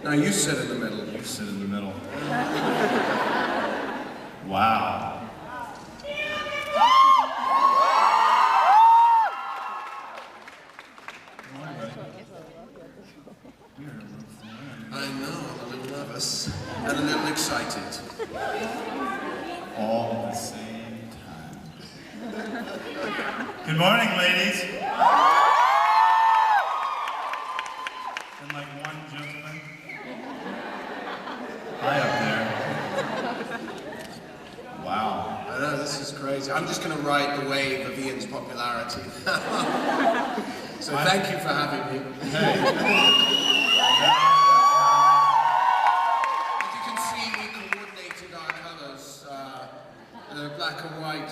No, you sit in the middle. You sit in the middle. Wow. I know, I'm a little nervous and a little excited. All at the same time. Good morning, ladies. And like one gentleman. Hi up there. Wow. I know, this is crazy. I'm just going to ride the wave of Ian's popularity. So thank you for having me. Hey. As you can see, we coordinated our colours. The black and white.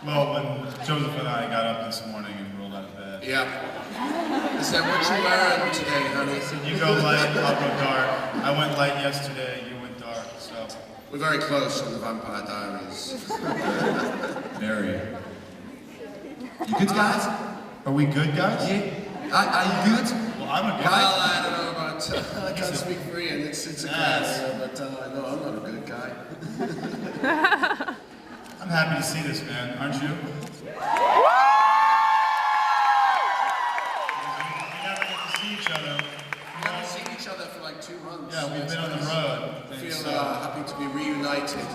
Well, when Joseph and I got up this morning and rolled out of bed. Yeah. I said, what you wearing today, honey? I said, you go light, I'll go dark. I went light yesterday, you went dark, so. We're very close on the Vampire Diaries. Very. You good guys? Are we good guys? Yeah. Are you good? Well, I'm a good guy. Well, I don't know about, I can't speak for Ian, it's a class, but no, I'm not a good guy. I'm happy to see this, man, aren't you? We never get to see each other. We haven't seen each other for like 2 months. Yeah, we've been on the road. I feel happy to be reunited in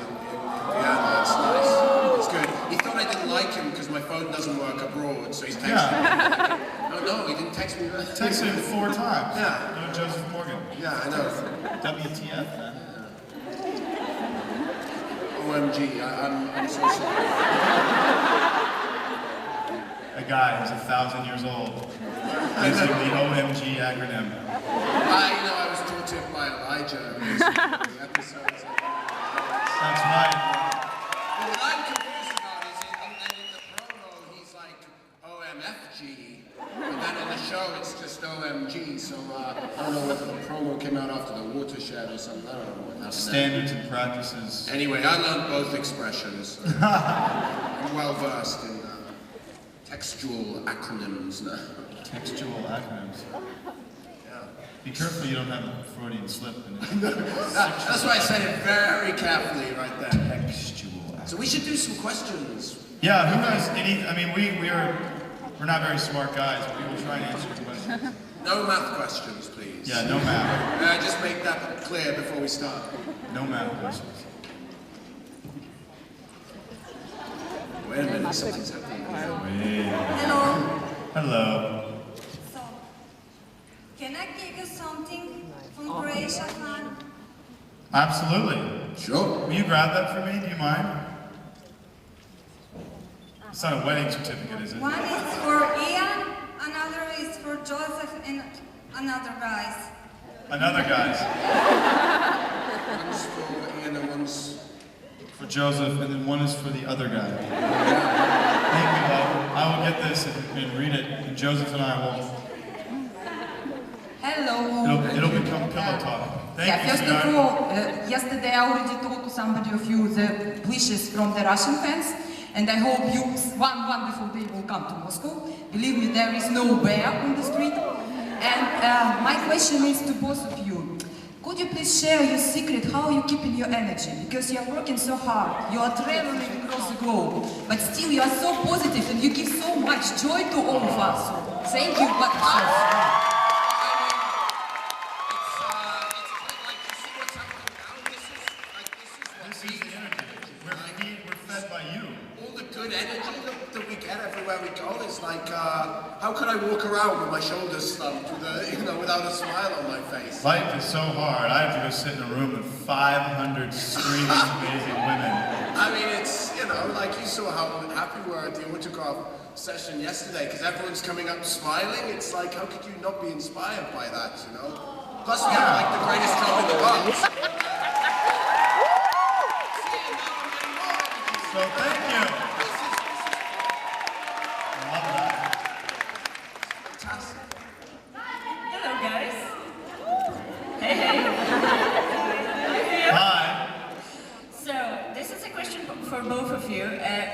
Vienna, it's nice. It's good. He thought I didn't like him because my phone doesn't work abroad, so he's texting me. No, he didn't text me back. Texted him 4 times. Yeah. No Joseph Morgan. Yeah, I know. WTF, man. OMG, I'm so sorry. A guy who's 1,000 years old using the OMG acronym. I was taught it by Elijah in the episodes. That's right. Well, what I'm confused about is in the promo he's like OMFG, but then on the show it's just OMG, so I don't know whether the promo came out after the watershed or something, I don't know what happened. Standards and practices. Anyway, I learned both expressions. I'm well versed in textual acronyms now. Textual acronyms. Yeah. Be careful you don't have a Freudian slip in it. That's why I said it very carefully right there. Textual acronyms. So we should do some questions. Yeah, who has any, I mean, we're not very smart guys, but we will try and answer your questions. No math questions, please. Yeah, no math. Just make that clear before we start. No math questions. Wait a minute, something's happening. Hello. Hello. So, can I give you something from Croatia, man? Absolutely. Sure. Will you grab that for me? Do you mind? It's not a wedding certificate, is it? One is for Ian, another is for Joseph, and another guys. Another guy's. One's for Ian and one's... For Joseph, and then one is for the other guy. Thank you, love. I will get this and read it, and Joseph and I will... Hello. It'll become pillow talk. Thank you, First of sweetheart. all, yesterday I already told to somebody of you the wishes from the Russian fans, and I hope you, one wonderful day, will come to Moscow. Believe me, there is no bear on the street. And my question is to both of you. Could you please share your secret, how you keeping your energy? Because you are working so hard, you are traveling across the globe, but still you are so positive and you give so much joy to all of us. So, thank you, but that we get everywhere we go. It's like, how could I walk around with my shoulders slumped, with without a smile on my face? Life is so hard. I have to go sit in a room with 500 screaming, amazing women. I mean, it's, like you saw how happy we were at the autograph session yesterday, because everyone's coming up smiling. It's like, how could you not be inspired by that, Plus, we have, like, the greatest job in the world. So, thank you. Hello, guys. Hey. Hi. So, this is a question for both of you.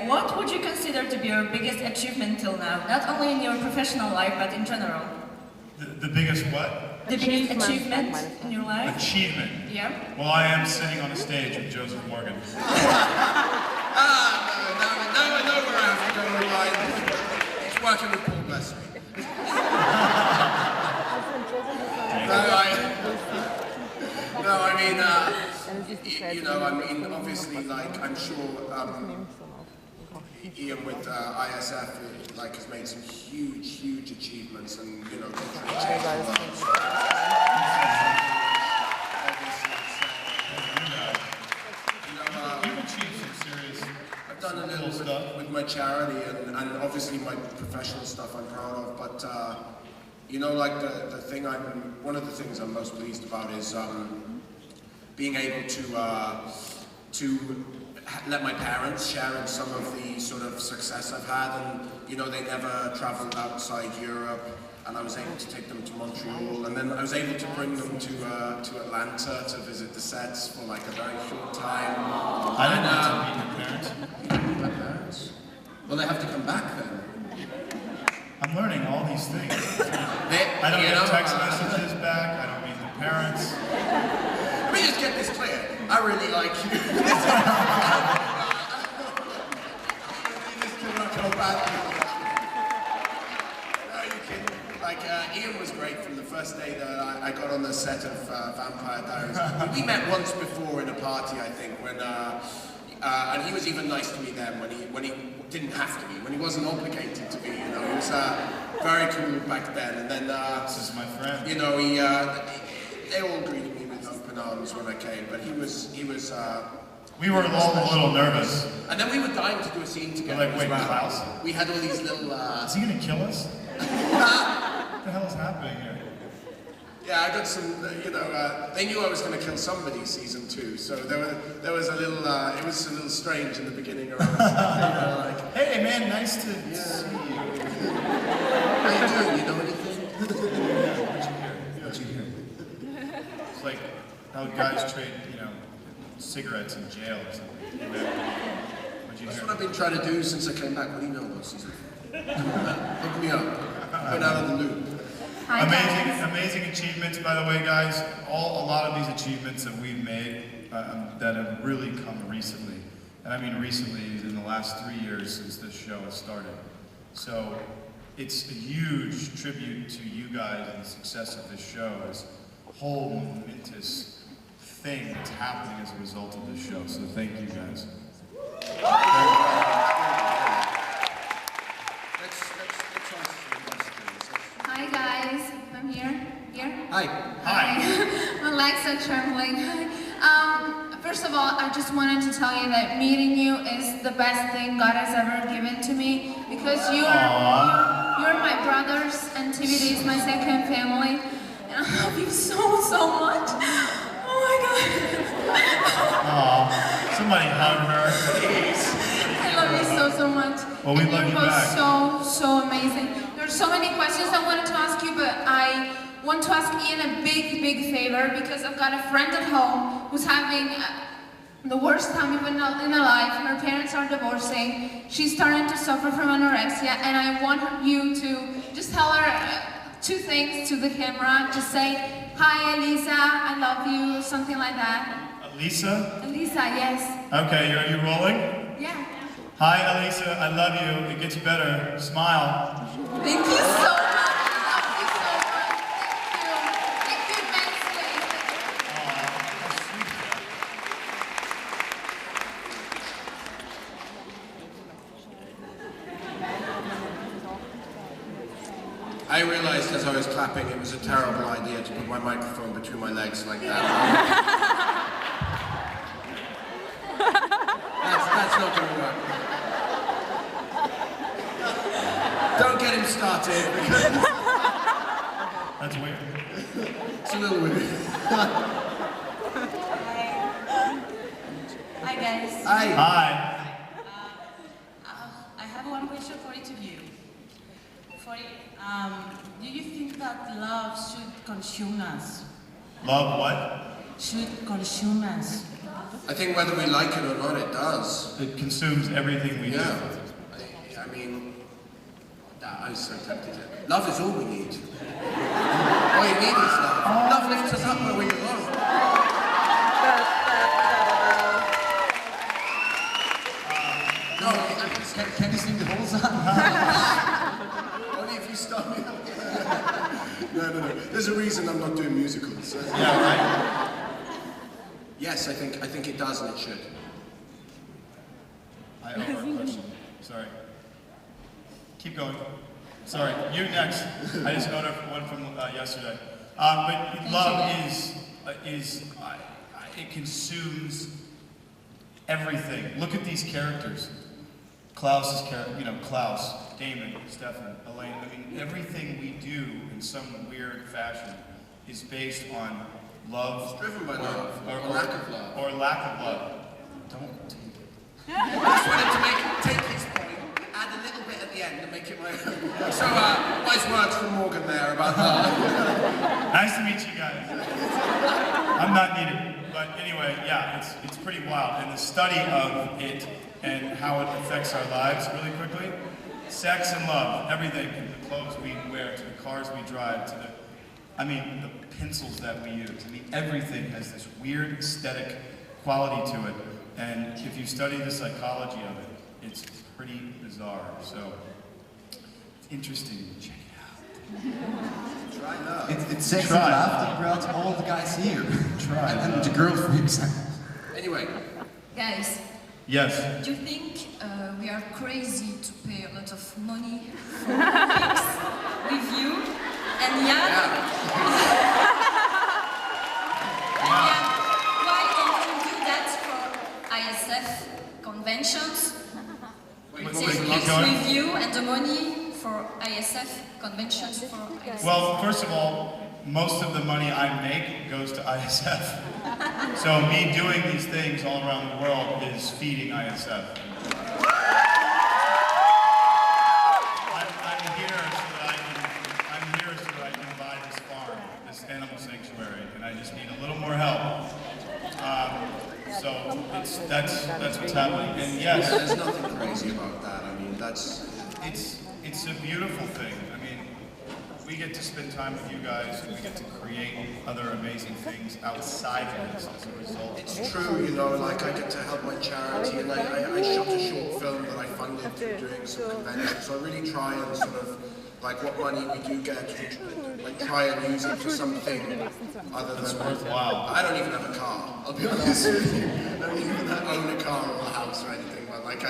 What would you consider to be your biggest achievement till now? Not only in your professional life, but in general. The biggest what? The biggest achievement in your life? Achievement? Yeah. Well, I am sitting on a stage with Joseph Morgan. Now I know where I have to go to line. It's working with Paul Blessing. Obviously, like, I'm sure Ian with ISF, like, has made some huge achievements and, you know, changed the world. You've achieved some serious I've done a little stuff with my charity and obviously my professional stuff I'm proud of, but you know, like one of the things I'm most pleased about is being able to let my parents share in some of the sort of success I've had, and you know, they never traveled outside Europe, and I was able to take them to Montreal, and then I was able to bring them to Atlanta to visit the sets for like a very short time. I didn't know to meet your parents. You didn't meet my parents? Well, they have to come back then. I'm learning all these things. I don't you get know, text messages back, I don't meet the parents. Let me just get this clear. I really like you. Ian was great from the first day that I got on the set of Vampire Diaries. We met once before in a party, I think, when and he was even nice to me then when he didn't have to be, when he wasn't obligated to be. You know, he was very cool back then. And then this is my friend. You know, they all greeted me with open arms when I came, but he was. We were all a little nervous. And then we were dying to do a scene together. Like, wait, Klaus? We had all these little. Is he gonna kill us? What the hell is happening here? Yeah, I got some. You know, they knew I was going to kill somebody season 2, so there was a little. It was a little strange in the beginning. Around, you know, like, hey man, nice to see you. How you doing? You know anything? What'd you hear? It's like how guys trade, you know, cigarettes in jail or something. What'd you That's hear? what I've been trying to do since I came back. What do you know about season 4? Hook me up. Been out of the loop. Amazing achievements, by the way, guys. A lot of these achievements that we've made that have really come recently, and I mean recently in the last 3 years since this show has started. So it's a huge tribute to you guys and the success of this show. This whole momentous thing that's happening as a result of this show. So thank you guys. Hi guys, I'm here. Hi. My legs are trembling. First of all, I just wanted to tell you that meeting you is the best thing God has ever given to me, because you're my brothers and TVD is my second family, and I love you so much. Oh my God. Aww, somebody hug her, please. I love you so much. Well, we love you back. You're so amazing. There are so many questions I wanted to ask you, but I want to ask Ian a big favor, because I've got a friend at home who's having the worst time even in her life. Her parents are divorcing. She's starting to suffer from anorexia, and I want you to just tell her 2 things to the camera. Just say, "Hi, Elisa, I love you," something like that. Elisa? Elisa, yes. Okay, are you rolling? Yeah. Hi, Elisa, I love you. It gets better. Smile. Thank you so much. I love you so much. Thank you. Thank you immensely. I realized as I was clapping it was a terrible idea to put my microphone between my legs like that. That's not going to work. Don't get him started, because That's weird. it's a little weird. Hi guys. Hi. Hi. I have one question for each of you. Do you think that love should consume us? Love what? Should consume us? I think whether we like it or not, it does. It consumes everything we do. Yeah. I mean, I'm so tempted to. Love is all we need. All you need is love. Love lifts us up where we belong. No, Can you sing the whole song? only if you stop me. No. There's a reason I'm not doing musicals. Yeah, right? Yes, I think it does and it should. I owe her a question. Sorry. Keep going. Sorry, you next. I just owed her one from yesterday. But love it consumes everything. Look at these characters. Klaus's character, Klaus, Damon, Stefan, Elaine. I mean, everything we do in some weird fashion is based on love. It's driven by love, or lack of love. Or lack of love. Don't take it. I just wanted to take his point, add a little bit at the end and make it my own. So, wise words from Morgan there about that. Nice to meet you guys. I'm not needed. But anyway, yeah, it's pretty wild. And the study of it and how it affects our lives really quickly. Sex and love, everything, from the clothes we wear to the cars we drive to the pencils that we use. I mean, everything has this weird aesthetic quality to it. And if you study the psychology of it, it's pretty bizarre. So, it's interesting. Check it out. Try love. It's sexy Try. love that brought all the guys here. Try And love. the girlfriends. Anyway, Guys, Yes. do you think we are crazy to pay a lot of money for pics with you and Jan? yeah. And why don't you do that for ISF conventions? Wait, Take keep pics going. with you and the money for ISF conventions for ISF. Well, first of all, most of the money I make goes to ISF. So me doing these things all around the world is feeding ISF. I'm here so that I can buy this farm, this animal sanctuary, and I just need a little more help. So that's what's happening. And yes, There's nothing crazy about that. I mean, it's a beautiful thing. I mean, we get to spend time with you guys, and we get to create other amazing things outside of this as a result. it's true, like I get to help my charity, and I shot a short film that I funded through doing some conventions. So I really try and sort of, like, what money we do get, like, try and use it for something other than worthwhile. I don't even have a car. I'll be honest with you. I don't even own a car or a house or anything. But like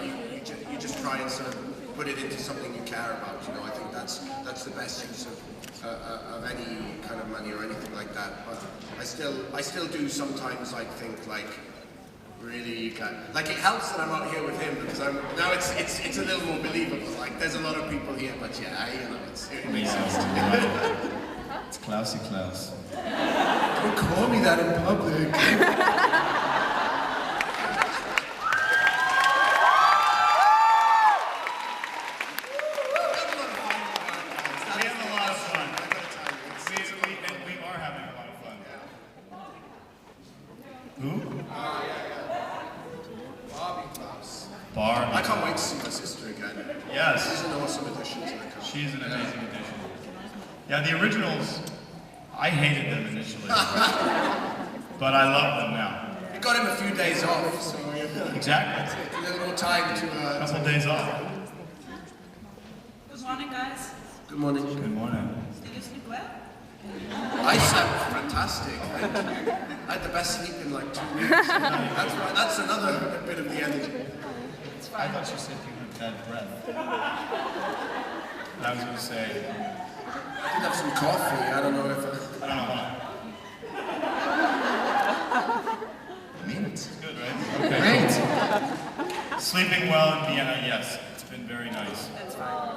you just try and sort of put it into something you care about. I think that's the best use of any kind of money or anything like that. But I still do sometimes like think like really like it helps that I'm out here with him because now it's a little more believable. Like there's a lot of people here, but yeah, it makes sense to me. It's Klausy Klaus. Don't call me that in public. We have a lot of fun. And we are having a lot of fun. Who? Barbie Klaus. Barbie. I can't wait to see my sister again. Yes. She's an awesome addition to the company. She's an amazing addition. Yeah, the originals, I hated them initially. But I love them now. It got him a few days off, so Exactly. a little more time to. A couple days off. Good morning, guys. Good morning. Good morning. Did you sleep well? I slept fantastic. Thank you. I had the best sleep in like 2 weeks. That's another bit of the energy. I thought you said you had bad breath. And I was going to say, I did have some coffee. I don't know if. I don't know why. Mint. It's good, right? Okay. Great. Sleeping well in Vienna, yes. It's been very nice. That's fine.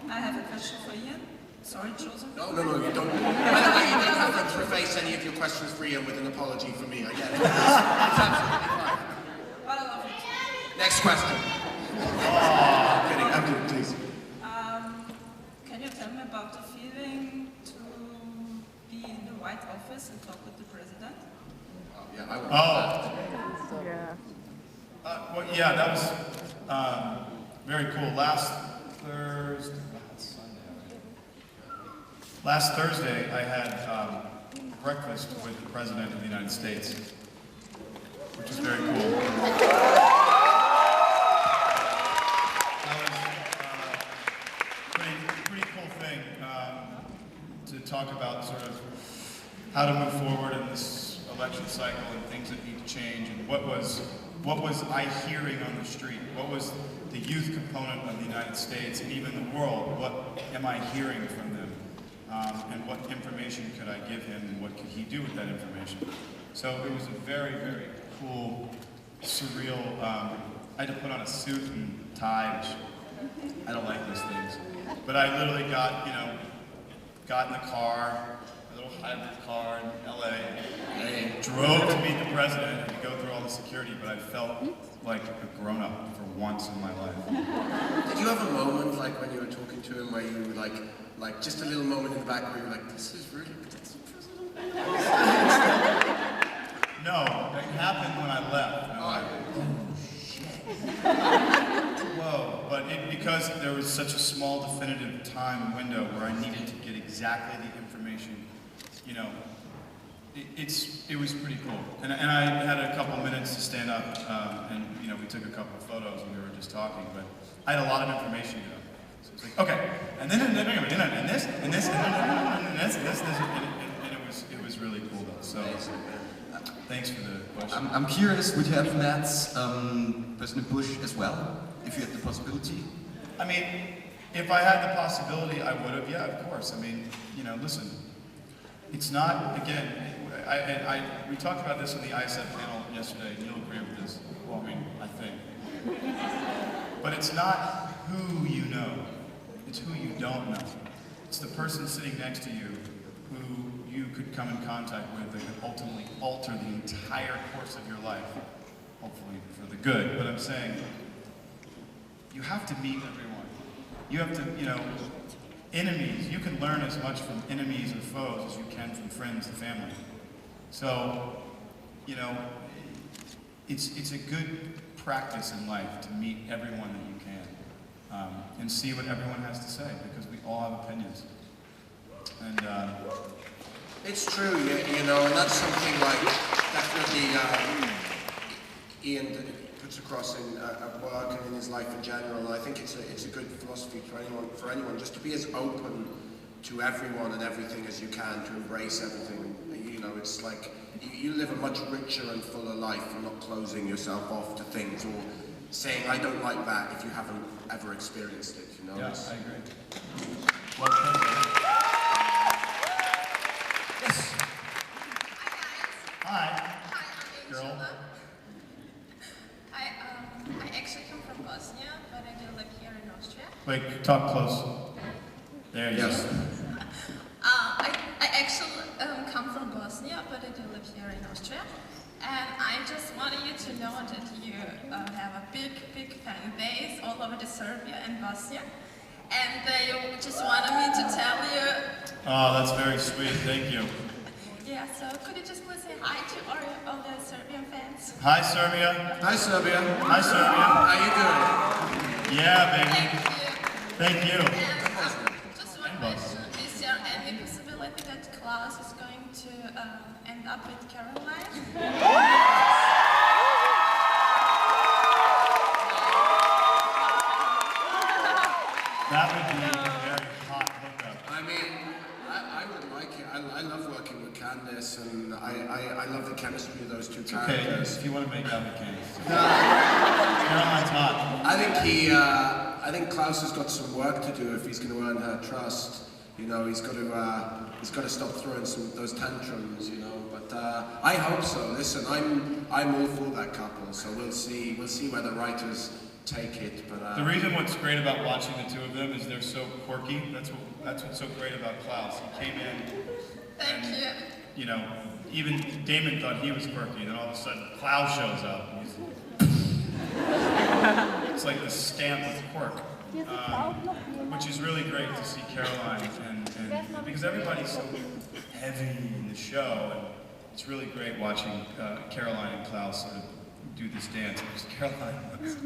I have a question for Ian. Sorry, Joseph. No, you don't. By the way, you don't have to preface any of your questions for Ian with an apology for me. I get it. It's absolutely fine. But I love it. Next question. I'm kidding. I'm kidding, please. Can you tell me about the feeling to be in the White Office and talk with the president? Yeah, I would. Well, yeah, that was very cool. Last Thursday, Sunday. Last Thursday, I had breakfast with the President of the United States, which was very cool. That was pretty cool thing to talk about sort of how to move forward in this election cycle and things that need to change, and what was I hearing on the street? What was the youth component of the United States and even the world? What am I hearing from them? And what information could I give him, and what could he do with that information? So it was a very, very cool, surreal, I had to put on a suit and tie, which I don't like those things. But I literally got in the car, a little hybrid car in LA, and drove to meet the president and to go through all the security, but I felt like a grown-up for once in my life. Did you have a moment, like when you were talking to him, where you were like just a little moment in the back where you were like, this is really, that's the president? No, it happened when I left. And I went, oh shit. Whoa, but because there was such a small definitive time window where I needed to get exactly the information, you know, it was pretty cool. And I had a couple minutes to stand up, and you know, we took a couple of photos and we were just talking, but I had a lot of information to go. So it's like, okay, and then and this, and this, and it was really cool though. So thanks for the question. I'm curious, would you have met President Bush as well, if you had the possibility? I mean, if I had the possibility, I would have, yeah, of course. I mean, you know, listen, it's not, again, we talked about this on the ISET panel yesterday, and you'll agree with this. Well, I mean, I think. But it's not who you know, it's who you don't know. It's the person sitting next to you who you could come in contact with that could ultimately alter the entire course of your life, hopefully for the good. But I'm saying, you have to meet everyone. You have to, you know, enemies, you can learn as much from enemies and foes as you can from friends and family. So, you know, it's a good practice in life to meet everyone that you can and see what everyone has to say, because we all have opinions. And it's true, you know, and that's something like definitely Ian puts across in at work and in his life in general. I think it's a good philosophy for anyone just to be as open to everyone and everything as you can, to embrace everything. You know, it's like you live a much richer and fuller life and not closing yourself off to things or saying I don't like that if you haven't ever experienced it. You know. yeah, I agree. Well, thank you. Yes. Hi. Hi, I'm Girl. Angela. I actually come from Bosnia, but I do live here in Austria. Wait, talk close. There you Yes. go. I actually come from Bosnia, but I do live here in Austria. And I just wanted you to know that you have a big fan base all over the Serbia and Bosnia. And they just wanted me to tell you. Oh, that's very sweet. Thank you. Yeah, so could you just please say hi to all the Serbian fans? Hi, Serbia. Hi, Serbia. Hi, Serbia. How you doing? Yeah, baby. Thank Thank you. you. And just one question. Is there any possibility that Klaus is going to end up with Caroline? That would be a very hot hookup. I mean, I would like it. I love working with Candice, and I love the chemistry of those two Okay, characters. if you want to make out with Candice. No, Caroline's hot. I think Klaus has got some work to do if he's going to earn her trust. You know, he's got to stop throwing those tantrums. You know, but I hope so. Listen, I'm all for that couple, so we'll see where the writers take it. But The reason what's great about watching the two of them is they're so quirky. That's what's so great about Klaus. He came in Thank you. you know, even Damon thought he was quirky, and then all of a sudden Klaus shows up. And it's like the stamp of quirk, which is really great to see Caroline, and because everybody's so heavy in the show, and it's really great watching Caroline and Klaus sort of do this dance because Caroline wants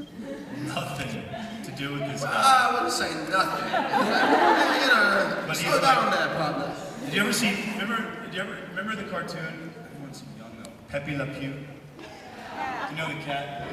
nothing to do with this guy. I wouldn't say nothing. But Slow he's down like- there, partner. Did you ever see? Remember the cartoon? Everyone's young though. Pepe Le Pew. Do you know the cat?